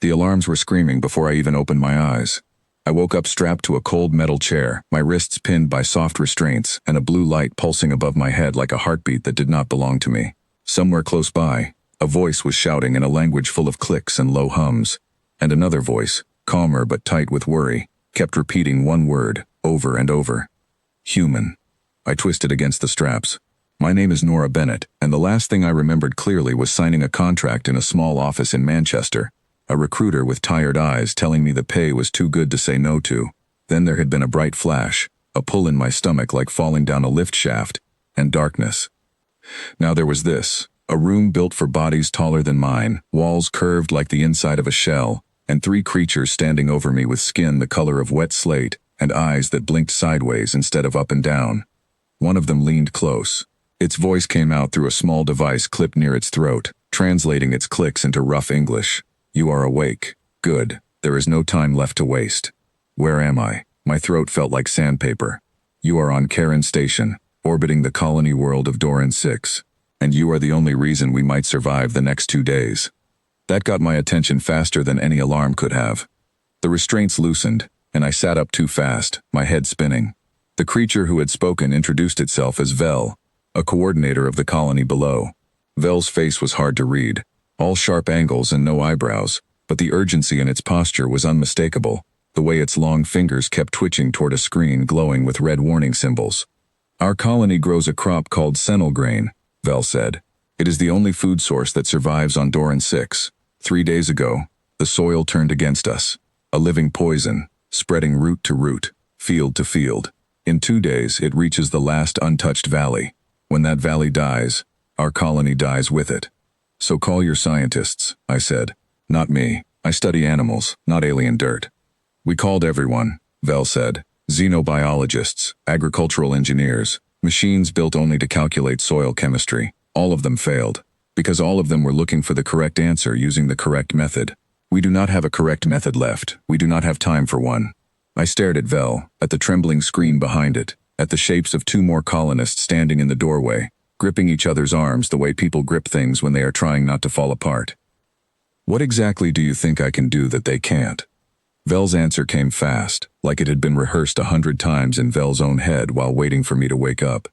The alarms were screaming before I even opened my eyes. I woke up strapped to a cold metal chair, my wrists pinned by soft restraints, and a blue light pulsing above my head like a heartbeat that did not belong to me. Somewhere close by, a voice was shouting in a language full of clicks and low hums, and another voice, calmer but tight with worry, kept repeating one word, over and over. Human. I twisted against the straps. My name is Nora Bennett, and the last thing I remembered clearly was signing a contract in a small office in Manchester, a recruiter with tired eyes telling me the pay was too good to say no to. Then there had been a bright flash, a pull in my stomach like falling down a lift shaft, and darkness. Now there was this, a room built for bodies taller than mine, walls curved like the inside of a shell, and three creatures standing over me with skin the color of wet slate and eyes that blinked sideways instead of up and down. One of them leaned close. Its voice came out through a small device clipped near its throat, translating its clicks into rough English. You are awake. Good. There is no time left to waste. Where am I? My throat felt like sandpaper. You are on Karen Station, orbiting the colony world of Doran 6, and you are the only reason we might survive the next 2 days. That got my attention faster than any alarm could have. The restraints loosened, and I sat up too fast, my head spinning. The creature who had spoken introduced itself as Vel, a coordinator of the colony below. Vel's face was hard to read. All sharp angles and no eyebrows, but the urgency in its posture was unmistakable, the way its long fingers kept twitching toward a screen glowing with red warning symbols. Our colony grows a crop called senile grain, Vel said. It is the only food source that survives on Doran 6. 3 days ago, the soil turned against us, a living poison, spreading root to root, field to field. In 2 days, it reaches the last untouched valley. When that valley dies, our colony dies with it. So call your scientists, I said. Not me. I study animals, not alien dirt. We called everyone, Vel said. Xenobiologists, agricultural engineers, machines built only to calculate soil chemistry. All of them failed, because all of them were looking for the correct answer using the correct method. We do not have a correct method left. We do not have time for one. I stared at Vel, at the trembling screen behind it, at the shapes of 2 more colonists standing in the doorway, gripping each other's arms the way people grip things when they are trying not to fall apart. What exactly do you think I can do that they can't? Vel's answer came fast, like it had been rehearsed 100 times in Vel's own head while waiting for me to wake up.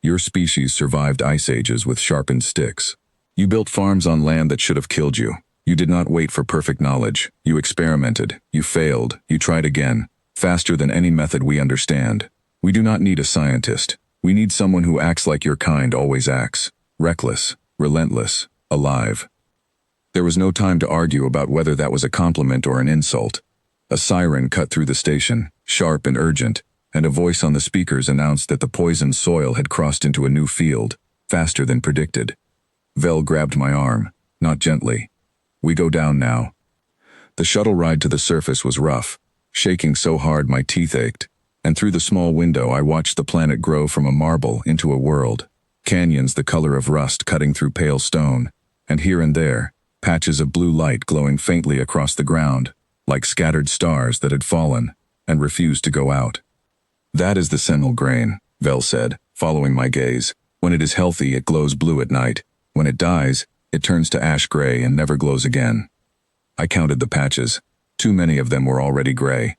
Your species survived ice ages with sharpened sticks. You built farms on land that should have killed you. You did not wait for perfect knowledge. You experimented. You failed. You tried again, faster than any method we understand. We do not need a scientist. We need someone who acts like your kind always acts. Reckless, relentless, alive. There was no time to argue about whether that was a compliment or an insult. A siren cut through the station, sharp and urgent, and a voice on the speakers announced that the poisoned soil had crossed into a new field, faster than predicted. Vel grabbed my arm, not gently. We go down now. The shuttle ride to the surface was rough, shaking so hard my teeth ached, and through the small window I watched the planet grow from a marble into a world, canyons the color of rust cutting through pale stone, and here and there, patches of blue light glowing faintly across the ground, like scattered stars that had fallen and refused to go out. That is the senile grain, Vel said, following my gaze. When it is healthy, it glows blue at night. When it dies, it turns to ash gray and never glows again. I counted the patches. Too many of them were already gray.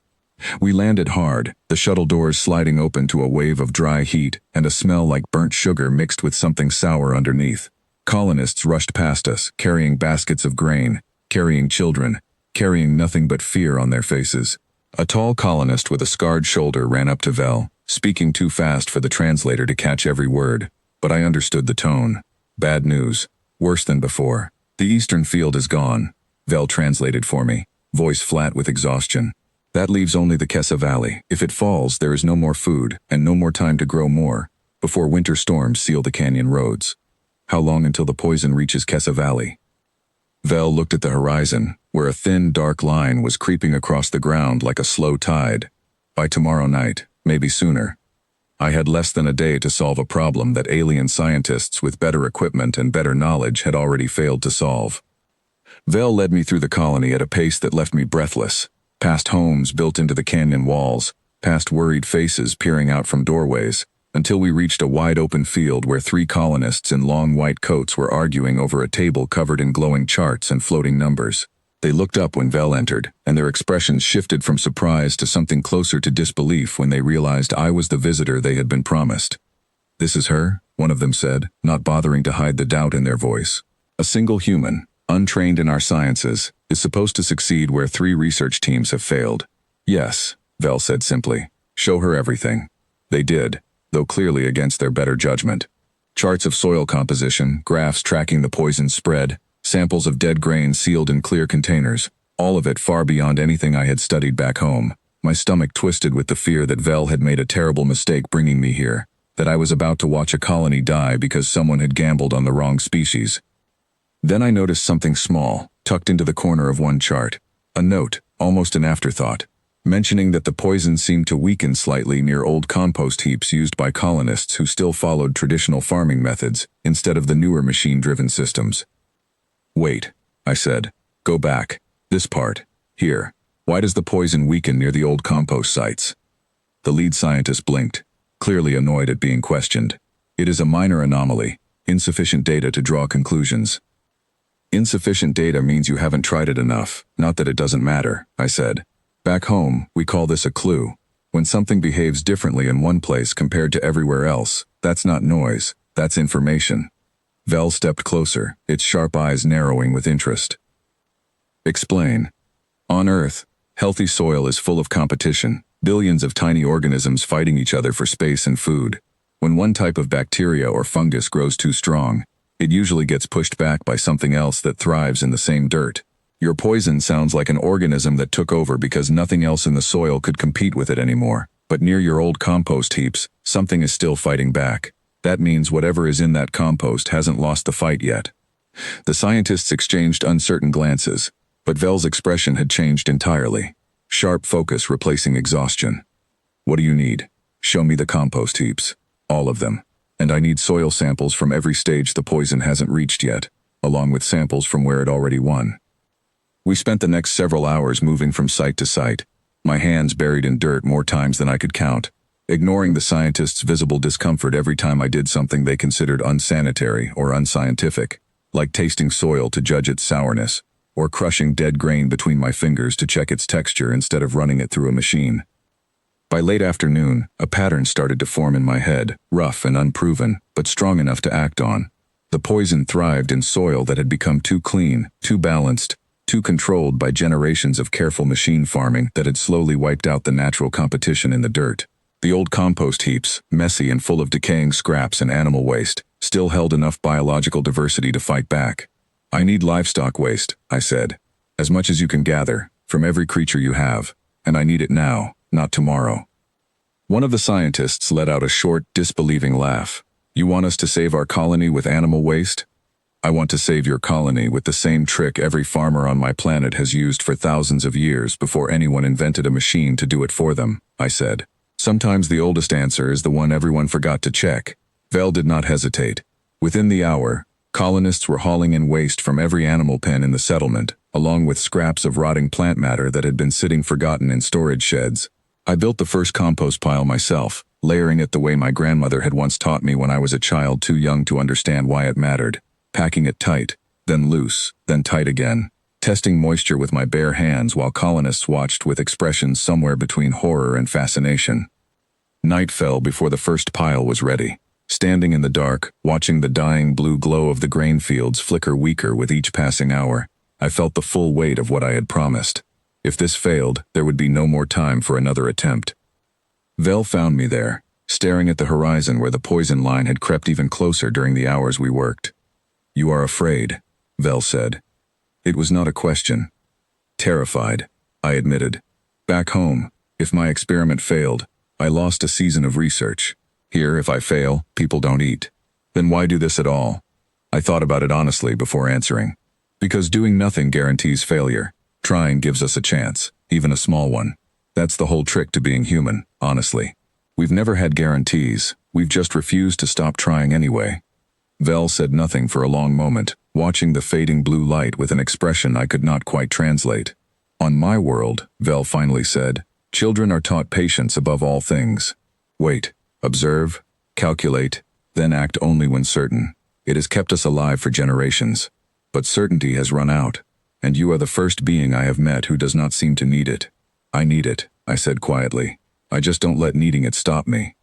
We landed hard, the shuttle doors sliding open to a wave of dry heat and a smell like burnt sugar mixed with something sour underneath. Colonists rushed past us, carrying baskets of grain, carrying children, carrying nothing but fear on their faces. A tall colonist with a scarred shoulder ran up to Vel, speaking too fast for the translator to catch every word, but I understood the tone. Bad news. Worse than before. The eastern field is gone, Vel translated for me, voice flat with exhaustion. That leaves only the Kessa Valley. If it falls, there is no more food and no more time to grow more, before winter storms seal the canyon roads. How long until the poison reaches Kessa Valley? Vel looked at the horizon, where a thin, dark line was creeping across the ground like a slow tide. By tomorrow night, maybe sooner. I had less than a day to solve a problem that alien scientists with better equipment and better knowledge had already failed to solve. Vel led me through the colony at a pace that left me breathless, past homes built into the canyon walls, past worried faces peering out from doorways, until we reached a wide-open field where 3 colonists in long white coats were arguing over a table covered in glowing charts and floating numbers. They looked up when Vel entered, and their expressions shifted from surprise to something closer to disbelief when they realized I was the visitor they had been promised. "This is her?" one of them said, not bothering to hide the doubt in their voice. "A single human, untrained in our sciences, is supposed to succeed where 3 research teams have failed." "Yes," Vel said simply. "Show her everything." They did, though clearly against their better judgment. Charts of soil composition, graphs tracking the poison spread, samples of dead grain sealed in clear containers, all of it far beyond anything I had studied back home. My stomach twisted with the fear that Vel had made a terrible mistake bringing me here, that I was about to watch a colony die because someone had gambled on the wrong species. Then I noticed something small, tucked into the corner of one chart. A note, almost an afterthought, mentioning that the poison seemed to weaken slightly near old compost heaps used by colonists who still followed traditional farming methods instead of the newer machine-driven systems. "Wait," I said. "Go back. This part. Here. Why does the poison weaken near the old compost sites?" The lead scientist blinked, clearly annoyed at being questioned. "It is a minor anomaly, insufficient data to draw conclusions." "Insufficient data means you haven't tried it enough, not that it doesn't matter," I said. "Back home, we call this a clue. When something behaves differently in one place compared to everywhere else, that's not noise, that's information." Vel stepped closer, its sharp eyes narrowing with interest. "Explain." "On Earth, healthy soil is full of competition, billions of tiny organisms fighting each other for space and food. When one type of bacteria or fungus grows too strong, it usually gets pushed back by something else that thrives in the same dirt. Your poison sounds like an organism that took over because nothing else in the soil could compete with it anymore. But near your old compost heaps, something is still fighting back. That means whatever is in that compost hasn't lost the fight yet." The scientists exchanged uncertain glances, but Vel's expression had changed entirely. Sharp focus replacing exhaustion. "What do you need? Show me the compost heaps. All of them. And I need soil samples from every stage the poison hasn't reached yet, along with samples from where it already won." We spent the next several hours moving from site to site, my hands buried in dirt more times than I could count, ignoring the scientists' visible discomfort every time I did something they considered unsanitary or unscientific, like tasting soil to judge its sourness, or crushing dead grain between my fingers to check its texture instead of running it through a machine. By late afternoon, a pattern started to form in my head, rough and unproven, but strong enough to act on. The poison thrived in soil that had become too clean, too balanced, too controlled by generations of careful machine farming that had slowly wiped out the natural competition in the dirt. The old compost heaps, messy and full of decaying scraps and animal waste, still held enough biological diversity to fight back. "I need livestock waste," I said. "As much as you can gather, from every creature you have. And I need it now, not tomorrow." One of the scientists let out a short, disbelieving laugh. "You want us to save our colony with animal waste?" "I want to save your colony with the same trick every farmer on my planet has used for thousands of years before anyone invented a machine to do it for them," I said. Sometimes the oldest answer is the one everyone forgot to check. Vel did not hesitate. Within the hour, colonists were hauling in waste from every animal pen in the settlement, along with scraps of rotting plant matter that had been sitting forgotten in storage sheds. I built the first compost pile myself, layering it the way my grandmother had once taught me when I was a child too young to understand why it mattered. Packing it tight, then loose, then tight again. Testing moisture with my bare hands while colonists watched with expressions somewhere between horror and fascination. Night fell before the first pile was ready. Standing in the dark, watching the dying blue glow of the grain fields flicker weaker with each passing hour, I felt the full weight of what I had promised. If this failed, there would be no more time for another attempt. Vel found me there, staring at the horizon where the poison line had crept even closer during the hours we worked. "You are afraid," Vel said. It was not a question. "Terrified," I admitted. "Back home, if my experiment failed, I lost a season of research. Here, if I fail, people don't eat. Then why do this at all?" I thought about it honestly before answering. Because doing nothing guarantees failure. Trying gives us a chance, even a small one. That's the whole trick to being human, honestly. We've never had guarantees, we've just refused to stop trying anyway. Vel said nothing for a long moment, watching the fading blue light with an expression I could not quite translate. "On my world," Vel finally said, "children are taught patience above all things. Wait, observe, calculate, then act only when certain. It has kept us alive for generations. But certainty has run out, and you are the first being I have met who does not seem to need it. I need it, I said quietly. I just don't let needing it stop me.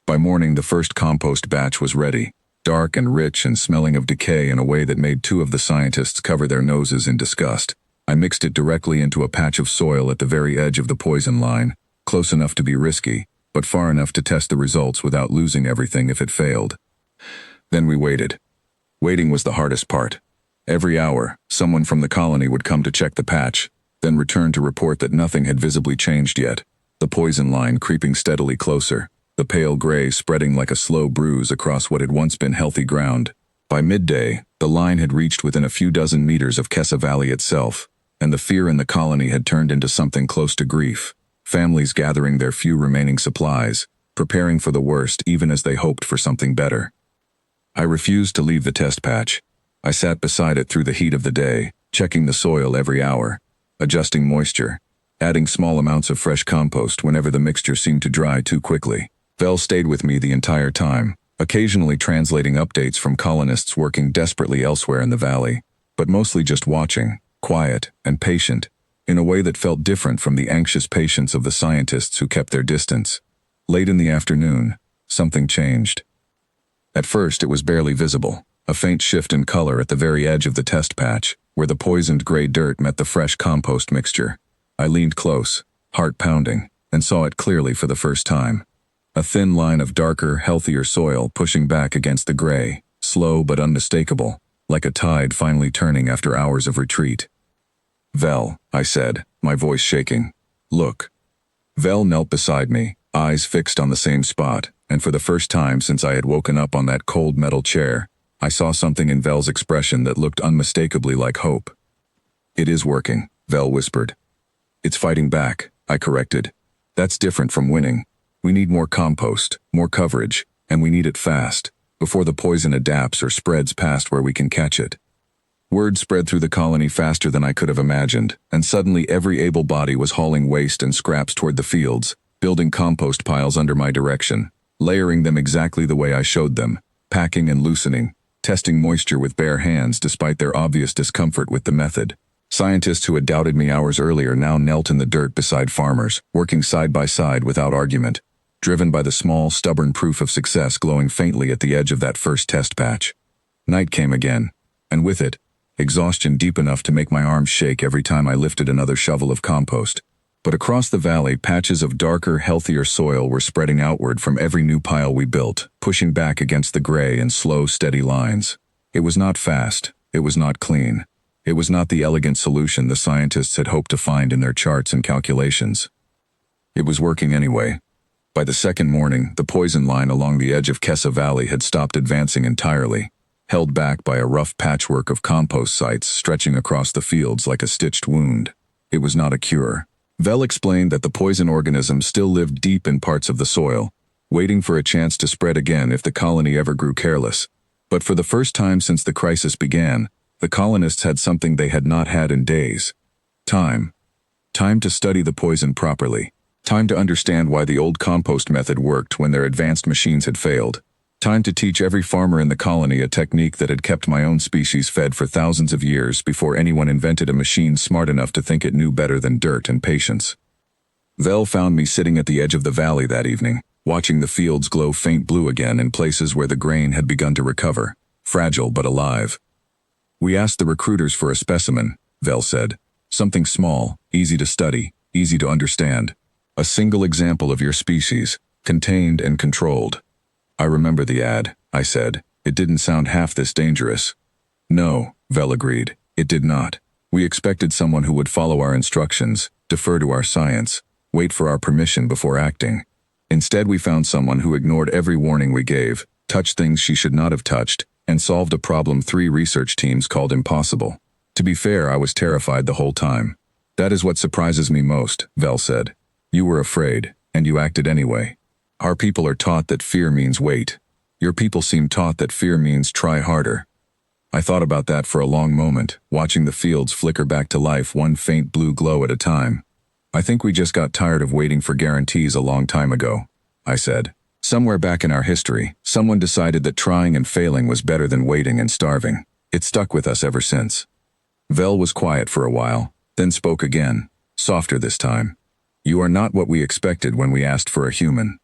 By morning, the first compost batch was ready, dark and rich and smelling of decay in a way that made two of the scientists cover their noses in disgust. I mixed it directly into a patch of soil at the very edge of the poison line, close enough to be risky, but far enough to test the results without losing everything if it failed. Then we waited. Waiting was the hardest part. Every hour, someone from the colony would come to check the patch, then return to report that nothing had visibly changed yet, the poison line creeping steadily closer, the pale gray spreading like a slow bruise across what had once been healthy ground. By midday, the line had reached within a few dozen meters of Kessa Valley itself, and the fear in the colony had turned into something close to grief, families gathering their few remaining supplies, preparing for the worst even as they hoped for something better. I refused to leave the test patch. I sat beside it through the heat of the day, checking the soil every hour, adjusting moisture, adding small amounts of fresh compost whenever the mixture seemed to dry too quickly. Vel stayed with me the entire time, occasionally translating updates from colonists working desperately elsewhere in the valley, but mostly just watching, quiet and patient, in a way that felt different from the anxious patience of the scientists who kept their distance. Late in the afternoon, something changed. At first, it was barely visible, a faint shift in color at the very edge of the test patch, where the poisoned gray dirt met the fresh compost mixture. I leaned close, heart pounding, and saw it clearly for the first time. A thin line of darker, healthier soil pushing back against the gray, slow but unmistakable, like a tide finally turning after hours of retreat. "Vel," I said, my voice shaking. "Look." Vel knelt beside me, eyes fixed on the same spot, and for the first time since I had woken up on that cold metal chair, I saw something in Vel's expression that looked unmistakably like hope. "It is working," Vel whispered. "It's fighting back," I corrected. "That's different from winning. We need more compost, more coverage, and we need it fast, before the poison adapts or spreads past where we can catch it." Word spread through the colony faster than I could have imagined, and suddenly every able body was hauling waste and scraps toward the fields, building compost piles under my direction, layering them exactly the way I showed them, packing and loosening, testing moisture with bare hands despite their obvious discomfort with the method. Scientists who had doubted me hours earlier now knelt in the dirt beside farmers, working side by side without argument, driven by the small, stubborn proof of success glowing faintly at the edge of that first test patch. Night came again, and with it, exhaustion deep enough to make my arms shake every time I lifted another shovel of compost. But across the valley, patches of darker, healthier soil were spreading outward from every new pile we built, pushing back against the gray and slow, steady lines. It was not fast. It was not clean. It was not the elegant solution the scientists had hoped to find in their charts and calculations. It was working anyway. By the second morning, the poison line along the edge of Kessa Valley had stopped advancing entirely, held back by a rough patchwork of compost sites stretching across the fields like a stitched wound. It was not a cure. Vel explained that the poison organisms still lived deep in parts of the soil, waiting for a chance to spread again if the colony ever grew careless. But for the first time since the crisis began, the colonists had something they had not had in days. Time. Time to study the poison properly. Time to understand why the old compost method worked when their advanced machines had failed. Time to teach every farmer in the colony a technique that had kept my own species fed for thousands of years before anyone invented a machine smart enough to think it knew better than dirt and patience. Vel found me sitting at the edge of the valley that evening, watching the fields glow faint blue again in places where the grain had begun to recover, fragile but alive. "We asked the recruiters for a specimen," Vel said. "Something small, easy to study, easy to understand. A single example of your species, contained and controlled." "I remember the ad," I said. "It didn't sound half this dangerous." "No," Vel agreed. "It did not. We expected someone who would follow our instructions, defer to our science, wait for our permission before acting. Instead, we found someone who ignored every warning we gave, touched things she should not have touched, and solved a problem 3 research teams called impossible. To be fair, I was terrified the whole time." "That is what surprises me most," Vel said. "You were afraid, and you acted anyway. Our people are taught that fear means wait. Your people seem taught that fear means try harder." I thought about that for a long moment, watching the fields flicker back to life one faint blue glow at a time. "I think we just got tired of waiting for guarantees a long time ago," I said. "Somewhere back in our history, someone decided that trying and failing was better than waiting and starving. It stuck with us ever since." Vel was quiet for a while, then spoke again, softer this time. You are not what we expected when we asked for a human.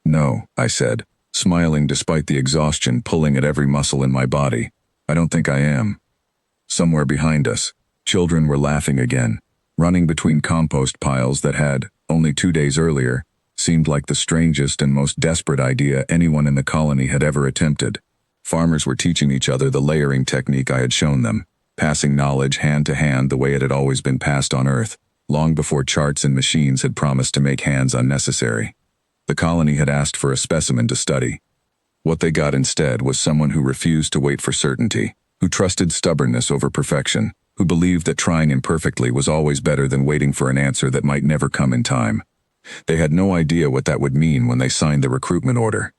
No, I said, smiling despite the exhaustion pulling at every muscle in my body. I don't think I am. Somewhere behind us, children were laughing again, running between compost piles that had, only 2 days earlier, seemed like the strangest and most desperate idea anyone in the colony had ever attempted. Farmers were teaching each other the layering technique I had shown them, passing knowledge hand to hand the way it had always been passed on Earth, long before charts and machines had promised to make hands unnecessary. The colony had asked for a specimen to study. What they got instead was someone who refused to wait for certainty, who trusted stubbornness over perfection, who believed that trying imperfectly was always better than waiting for an answer that might never come in time. They had no idea what that would mean when they signed the recruitment order.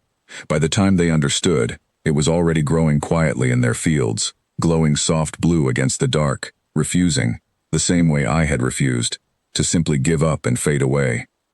By the time they understood, it was already growing quietly in their fields, glowing soft blue against the dark, refusing, the same way I had refused, to simply give up and fade away.